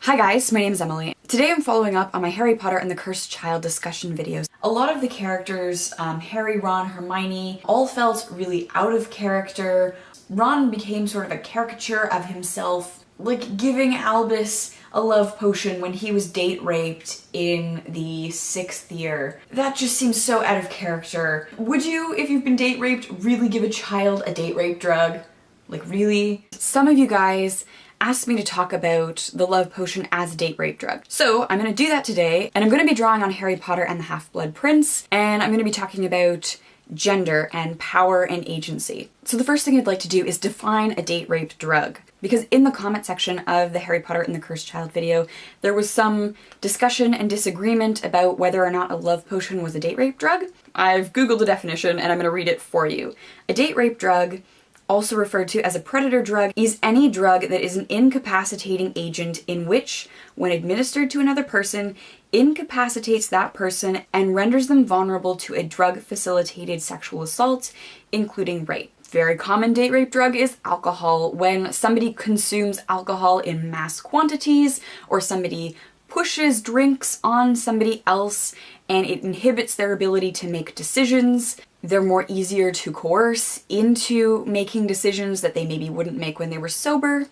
Hi guys, my name is Emily. Today I'm following up on my Harry Potter and the Cursed Child discussion videos. A lot of the characters, Harry, Ron, Hermione, all felt really out of character. Ron became sort of a caricature of himself, like giving Albus a love potion when he was date raped in the 6th year. That just seems so out of character. Would you, if you've been date raped, really give a child a date rape drug? Like, really? Some of you guys asked me to talk about the love potion as a date rape drug. So I'm gonna do that today, and I'm gonna be drawing on Harry Potter and the Half-Blood Prince, and I'm gonna be talking about gender and power and agency. So the first thing I'd like to do is define a date rape drug. Because in the comment section of the Harry Potter and the Cursed Child video, there was some discussion and disagreement about whether or not a love potion was a date rape drug. I've Googled the definition and I'm gonna read it for you. A date rape drug, also referred to as a predator drug, is any drug that is an incapacitating agent in which, when administered to another person, incapacitates that person and renders them vulnerable to a drug-facilitated sexual assault, including rape. Very common date rape drug is alcohol. When somebody consumes alcohol in mass quantities, or somebody pushes drinks on somebody else and it inhibits their ability to make decisions, they're more easier to coerce into making decisions that they maybe wouldn't make when they were sober.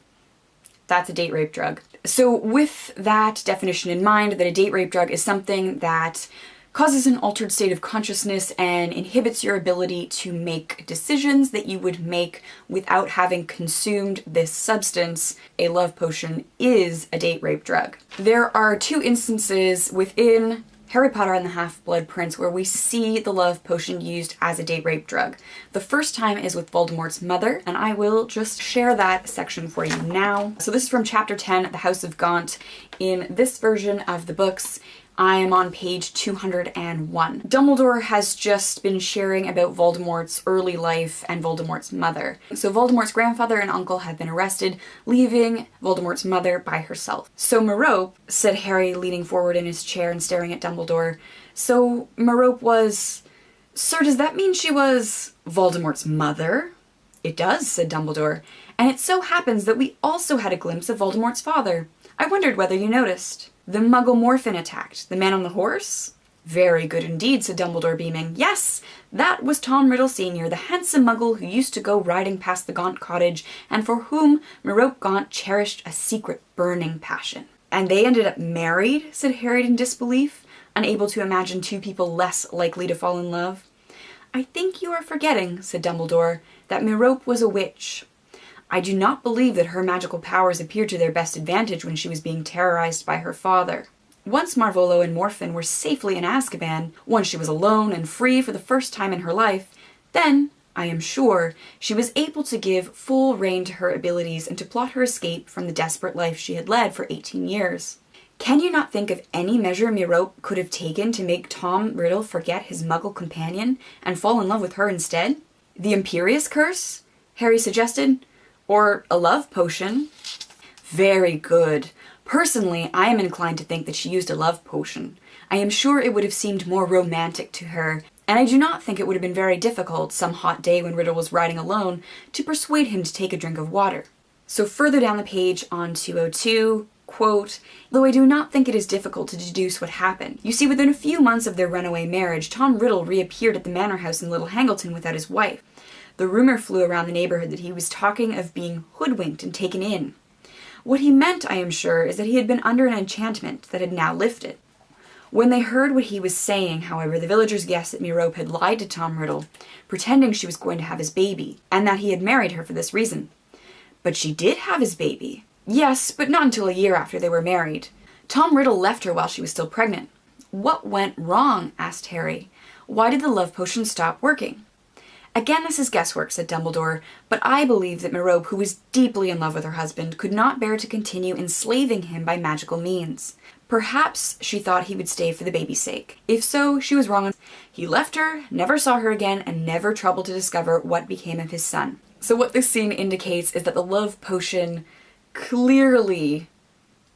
That's a date rape drug. So with that definition in mind, that a date rape drug is something that causes an altered state of consciousness and inhibits your ability to make decisions that you would make without having consumed this substance, a love potion is a date rape drug. There are two instances within Harry Potter and the Half-Blood Prince where we see the love potion used as a date rape drug. The first time is with Voldemort's mother, and I will just share that section for you now. So this is from chapter 10, The House of Gaunt. In this version of the books, I am on page 201. Dumbledore has just been sharing about Voldemort's early life and Voldemort's mother. So Voldemort's grandfather and uncle have been arrested, leaving Voldemort's mother by herself. So Merope, said Harry, leaning forward in his chair and staring at Dumbledore. So Merope was... Sir, does that mean she was Voldemort's mother? It does, said Dumbledore. And it so happens that we also had a glimpse of Voldemort's father. I wondered whether you noticed. The Muggle Morphin attacked. The man on the horse? Very good indeed, said Dumbledore, beaming. Yes, that was Tom Riddle Sr., the handsome Muggle who used to go riding past the Gaunt cottage, and for whom Merope Gaunt cherished a secret burning passion. And they ended up married, said Harry in disbelief, unable to imagine two people less likely to fall in love. I think you are forgetting, said Dumbledore, that Merope was a witch. I do not believe that her magical powers appeared to their best advantage when she was being terrorized by her father. Once Marvolo and Morphin were safely in Azkaban, once she was alone and free for the first time in her life, then, I am sure, she was able to give full rein to her abilities and to plot her escape from the desperate life she had led for 18 years. Can you not think of any measure Merope could have taken to make Tom Riddle forget his Muggle companion and fall in love with her instead? The Imperious Curse? Harry suggested. Or a love potion. Very good. Personally, I am inclined to think that she used a love potion. I am sure it would have seemed more romantic to her, and I do not think it would have been very difficult, some hot day when Riddle was riding alone, to persuade him to take a drink of water. So further down the page on 202, quote, though I do not think it is difficult to deduce what happened. You see, within a few months of their runaway marriage, Tom Riddle reappeared at the manor house in Little Hangleton without his wife. The rumor flew around the neighborhood that he was talking of being hoodwinked and taken in. What he meant, I am sure, is that he had been under an enchantment that had now lifted. When they heard what he was saying, however, the villagers guessed that Merope had lied to Tom Riddle, pretending she was going to have his baby, and that he had married her for this reason. But she did have his baby. Yes, but not until a year after they were married. Tom Riddle left her while she was still pregnant. What went wrong? Asked Harry. Why did the love potion stop working? Again, this is guesswork, said Dumbledore, but I believe that Merope, who was deeply in love with her husband, could not bear to continue enslaving him by magical means. Perhaps she thought he would stay for the baby's sake. If so, she was wrong. He left her, never saw her again, and never troubled to discover what became of his son. So what this scene indicates is that the love potion clearly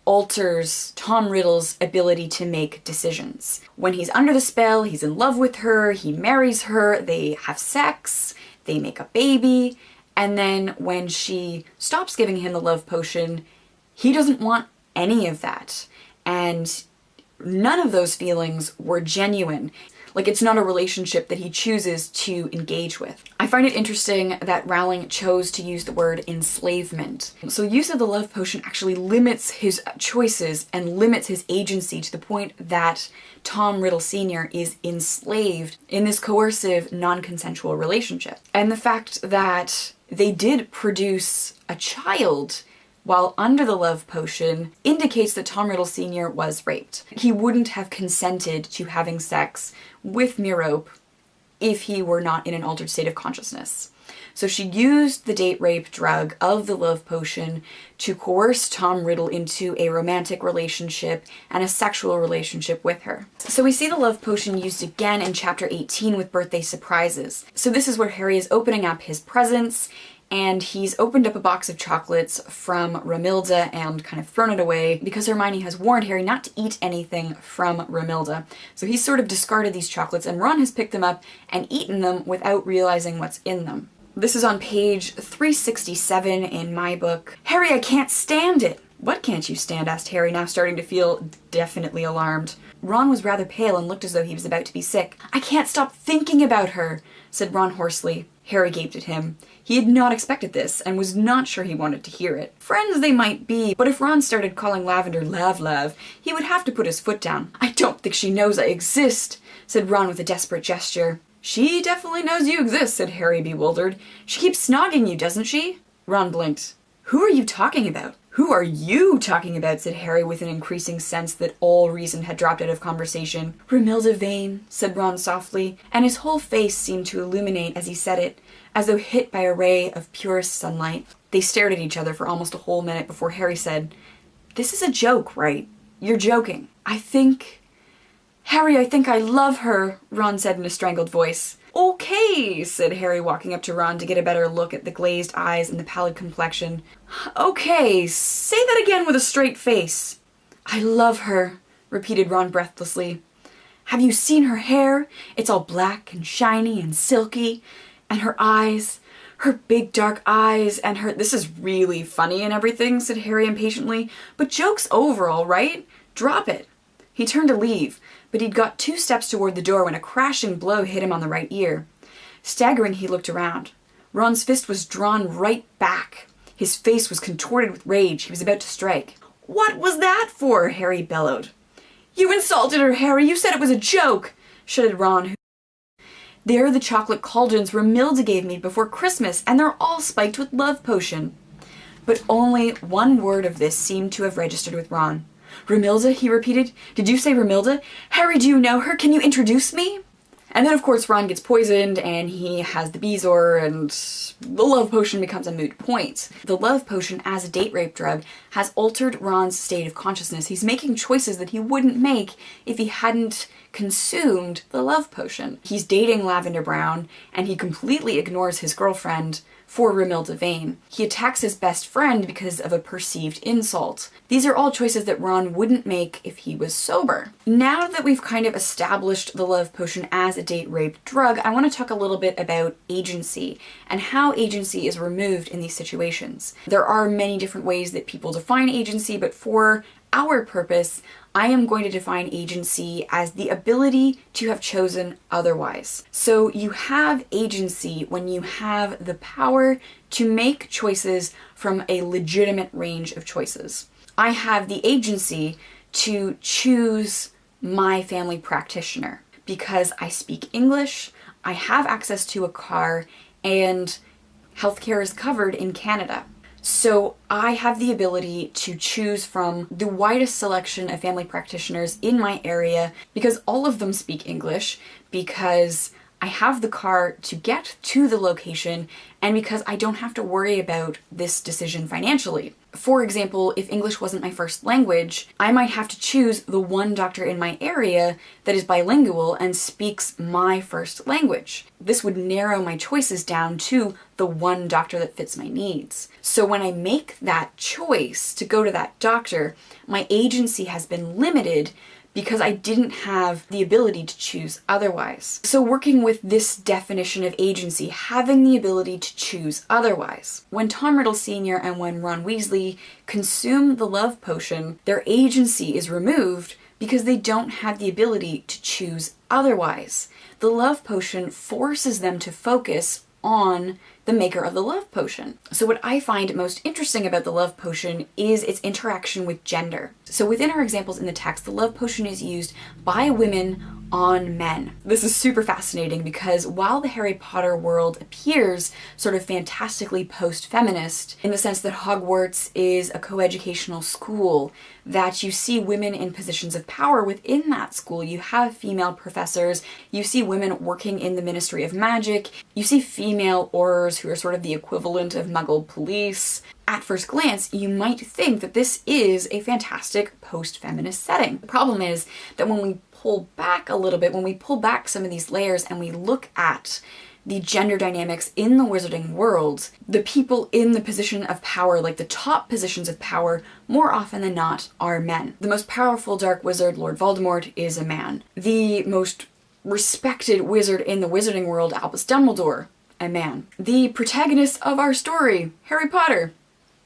alters Tom Riddle's ability to make decisions. When he's under the spell, he's in love with her, he marries her, they have sex, they make a baby, and then when she stops giving him the love potion, he doesn't want any of that. And none of those feelings were genuine. Like, it's not a relationship that he chooses to engage with. I find it interesting that Rowling chose to use the word enslavement. So use of the love potion actually limits his choices and limits his agency to the point that Tom Riddle Sr. is enslaved in this coercive, non-consensual relationship. And the fact that they did produce a child while under the love potion indicates that Tom Riddle Sr. was raped. He wouldn't have consented to having sex with Merope if he were not in an altered state of consciousness. So she used the date rape drug of the love potion to coerce Tom Riddle into a romantic relationship and a sexual relationship with her. So we see the love potion used again in chapter 18 with birthday surprises. So this is where Harry is opening up his presents, and he's opened up a box of chocolates from Romilda and kind of thrown it away because Hermione has warned Harry not to eat anything from Romilda. So he's sort of discarded these chocolates, and Ron has picked them up and eaten them without realizing what's in them. This is on page 367 in my book. "Harry, I can't stand it!" "What can't you stand?" asked Harry, now starting to feel definitely alarmed. Ron was rather pale and looked as though he was about to be sick. "I can't stop thinking about her," said Ron hoarsely. Harry gaped at him. He had not expected this, and was not sure he wanted to hear it. Friends they might be, but if Ron started calling Lavender Lav-Lav, he would have to put his foot down. "I don't think she knows I exist," said Ron with a desperate gesture. "She definitely knows you exist," said Harry, bewildered. "She keeps snogging you, doesn't she?" Ron blinked. "Who are you talking about?" "Who are you talking about?" said Harry with an increasing sense that all reason had dropped out of conversation. "Romilda Vane," said Ron softly, and his whole face seemed to illuminate as he said it, as though hit by a ray of purest sunlight. They stared at each other for almost a whole minute before Harry said, "This is a joke, right? You're joking." Harry, I think I love her," Ron said in a strangled voice. "Okay," said Harry, walking up to Ron to get a better look at the glazed eyes and the pallid complexion. "Okay, say that again with a straight face." "I love her," repeated Ron breathlessly. "Have you seen her hair? It's all black and shiny and silky. And her eyes, her big dark eyes, and her—" "This is really funny and everything," said Harry impatiently, "but joke's over, all right? Drop it." He turned to leave, but he'd got 2 steps toward the door when a crashing blow hit him on the right ear. Staggering, he looked around. Ron's fist was drawn right back. His face was contorted with rage. He was about to strike. "What was that for?" Harry bellowed. "You insulted her, Harry! You said it was a joke!" shouted Ron. "They're the chocolate cauldrons Romilda gave me before Christmas, and they're all spiked with love potion." But only one word of this seemed to have registered with Ron. "Romilda?" he repeated. "Did you say Romilda? Harry, do you know her? Can you introduce me?" And then, of course, Ron gets poisoned, and he has the Bezoar, and the love potion becomes a moot point. The love potion, as a date rape drug, has altered Ron's state of consciousness. He's making choices that he wouldn't make if he hadn't consumed the love potion. He's dating Lavender Brown, and he completely ignores his girlfriend for Romilda Vane. He attacks his best friend because of a perceived insult. These are all choices that Ron wouldn't make if he was sober. Now that we've kind of established the love potion as a date rape drug, I want to talk a little bit about agency and how agency is removed in these situations. There are many different ways that people define agency, but for our purpose, I am going to define agency as the ability to have chosen otherwise. So you have agency when you have the power to make choices from a legitimate range of choices. I have the agency to choose my family practitioner because I speak English, I have access to a car, and healthcare is covered in Canada. So I have the ability to choose from the widest selection of family practitioners in my area because all of them speak English, because I have the car to get to the location, and because I don't have to worry about this decision financially. For example, if English wasn't my first language, I might have to choose the one doctor in my area that is bilingual and speaks my first language. This would narrow my choices down to the one doctor that fits my needs. So when I make that choice to go to that doctor, my agency has been limited because I didn't have the ability to choose otherwise. So working with this definition of agency, having the ability to choose otherwise. When Tom Riddle Sr. and when Ron Weasley consume the love potion, their agency is removed because they don't have the ability to choose otherwise. The love potion forces them to focus on the maker of the love potion. So what I find most interesting about the love potion is its interaction with gender. So within our examples in the text, the love potion is used by women on men. This is super fascinating because while the Harry Potter world appears sort of fantastically post-feminist, in the sense that Hogwarts is a coeducational school, that you see women in positions of power within that school, you have female professors, you see women working in the Ministry of Magic, you see female aurors who are sort of the equivalent of Muggle police. At first glance, you might think that this is a fantastic post-feminist setting. The problem is that when we pull back a little bit, when we pull back some of these layers and we look at the gender dynamics in the wizarding world, the people in the position of power, like the top positions of power, more often than not are men. The most powerful dark wizard, Lord Voldemort, is a man. The most respected wizard in the wizarding world, Albus Dumbledore, a man. The protagonist of our story, Harry Potter,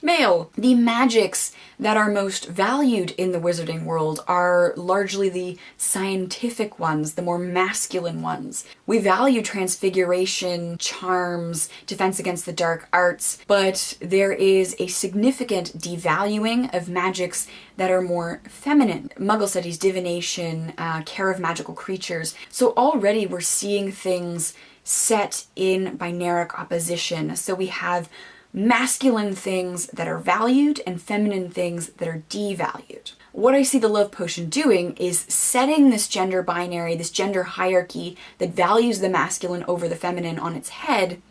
male. The magics that are most valued in the wizarding world are largely the scientific ones, the more masculine ones. We value transfiguration, charms, defense against the dark arts, but there is a significant devaluing of magics that are more feminine. Muggle studies, divination, care of magical creatures. So already we're seeing things set in binaric opposition. So we have masculine things that are valued and feminine things that are devalued. What I see the love potion doing is setting this gender binary, this gender hierarchy that values the masculine over the feminine on its head,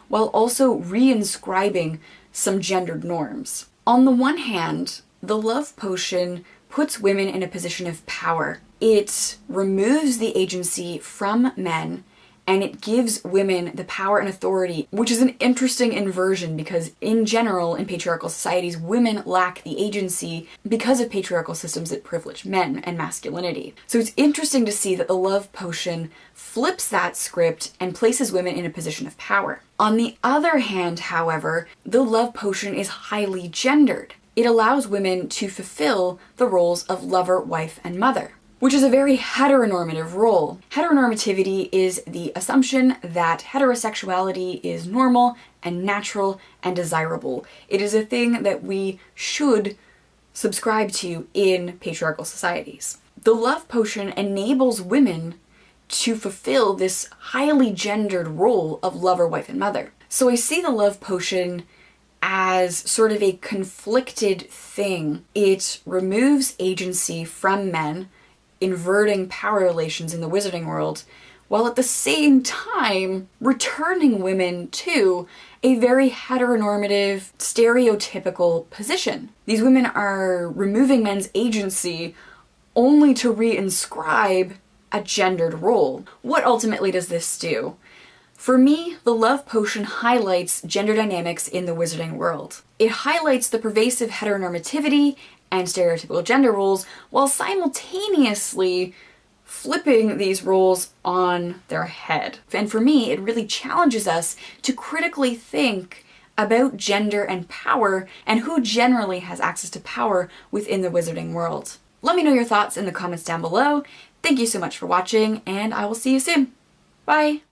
while also reinscribing some gendered norms. On the one hand, the love potion puts women in a position of power. It removes the agency from men, and it gives women the power and authority, which is an interesting inversion because in general, in patriarchal societies, women lack the agency because of patriarchal systems that privilege men and masculinity. So it's interesting to see that the love potion flips that script and places women in a position of power. On the other hand, however, the love potion is highly gendered. It allows women to fulfill the roles of lover, wife, and mother, which is a very heteronormative role. Heteronormativity is the assumption that heterosexuality is normal and natural and desirable. It is a thing that we should subscribe to in patriarchal societies. The love potion enables women to fulfill this highly gendered role of lover, wife, and mother. So I see the love potion as sort of a conflicted thing. It removes agency from men, inverting power relations in the wizarding world, while at the same time returning women to a very heteronormative, stereotypical position. These women are removing men's agency only to reinscribe a gendered role. What ultimately does this do? For me, the love potion highlights gender dynamics in the wizarding world. It highlights the pervasive heteronormativity and stereotypical gender roles while simultaneously flipping these roles on their head. And for me, it really challenges us to critically think about gender and power and who generally has access to power within the wizarding world. Let me know your thoughts in the comments down below. Thank you so much for watching, and I will see you soon. Bye!